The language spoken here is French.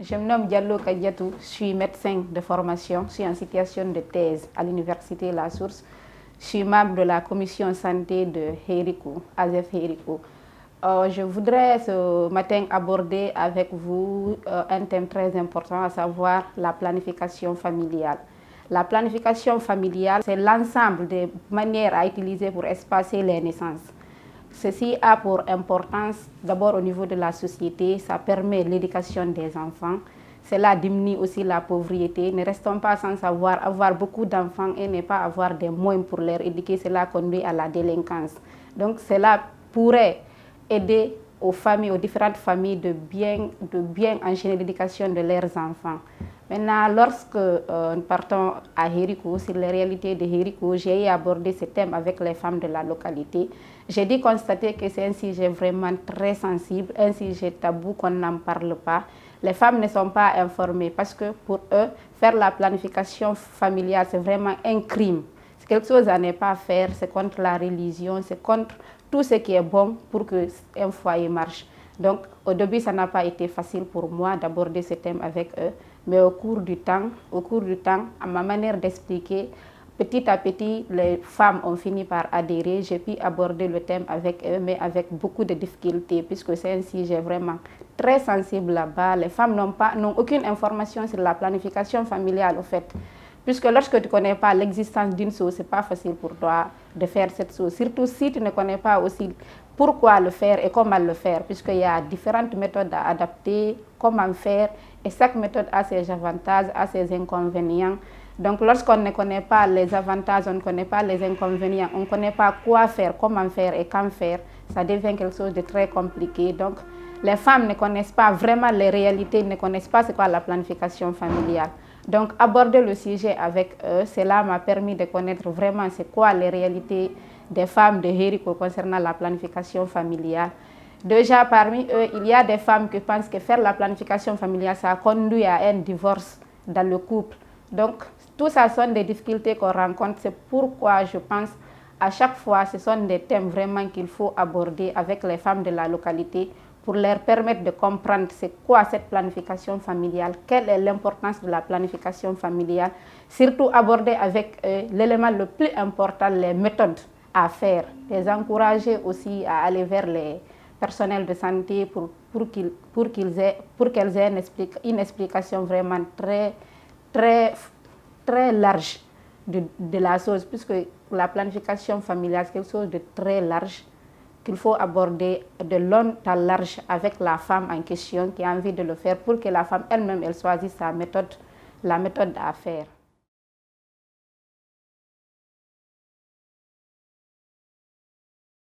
Je me nomme Diallo Kadiatou, je suis médecin de formation, je suis en situation de thèse à l'université La Source. Je suis membre de la commission santé de Héricourt, ASEF Héricourt. Je voudrais ce matin aborder avec vous un thème très important, à savoir la planification familiale. La planification familiale, c'est l'ensemble des manières à utiliser pour espacer les naissances. Ceci a pour importance, d'abord au niveau de la société, ça permet l'éducation des enfants. Cela diminue aussi la pauvreté. Ne restons pas sans savoir avoir beaucoup d'enfants et ne pas avoir des moyens pour les éduquer. Cela conduit à la délinquance. Donc cela pourrait aider aux familles, aux différentes familles de bien enchaîner l'éducation de leurs enfants. Maintenant, lorsque nous partons à Héricourt, sur les réalités de Héricourt, j'ai abordé ce thème avec les femmes de la localité. J'ai dû constater que c'est un sujet vraiment très sensible, un sujet tabou qu'on n'en parle pas. Les femmes ne sont pas informées parce que pour eux, faire la planification familiale, c'est vraiment un crime. C'est quelque chose à ne pas faire, c'est contre la religion, c'est contre tout ce qui est bon pour qu'un foyer marche. Donc, au début, ça n'a pas été facile pour moi d'aborder ce thème avec eux, mais au cours du temps, à ma manière d'expliquer, petit à petit, les femmes ont fini par adhérer. J'ai pu aborder le thème avec eux, mais avec beaucoup de difficultés, puisque c'est un sujet vraiment très sensible là-bas. Les femmes n'ont aucune information sur la planification familiale, au fait. Puisque lorsque tu ne connais pas l'existence d'une chose, ce n'est pas facile pour toi de faire cette chose. Surtout si tu ne connais pas aussi pourquoi le faire et comment le faire, puisqu'il y a différentes méthodes à adapter, comment faire, et chaque méthode a ses avantages, a ses inconvénients. Donc lorsqu'on ne connaît pas les avantages, on ne connaît pas les inconvénients, on ne connaît pas quoi faire, comment faire et quand faire, ça devient quelque chose de très compliqué. Donc les femmes ne connaissent pas vraiment les réalités, ne connaissent pas c'est quoi la planification familiale. Donc aborder le sujet avec eux, cela m'a permis de connaître vraiment c'est quoi les réalités des femmes de Héricourt concernant la planification familiale. Déjà parmi eux, il y a des femmes qui pensent que faire la planification familiale, ça conduit à un divorce dans le couple. Donc tout ça sont des difficultés qu'on rencontre, c'est pourquoi je pense à chaque fois ce sont des thèmes vraiment qu'il faut aborder avec les femmes de la localité pour leur permettre de comprendre c'est quoi cette planification familiale, quelle est l'importance de la planification familiale, surtout aborder avec l'élément le plus important, les méthodes à faire, les encourager aussi à aller vers les personnels de santé pour qu'elles aient une explication vraiment très large de la chose, puisque la planification familiale c'est quelque chose de très large qu'il faut aborder de long à large avec la femme en question qui a envie de le faire pour que la femme elle-même elle choisisse la méthode à faire.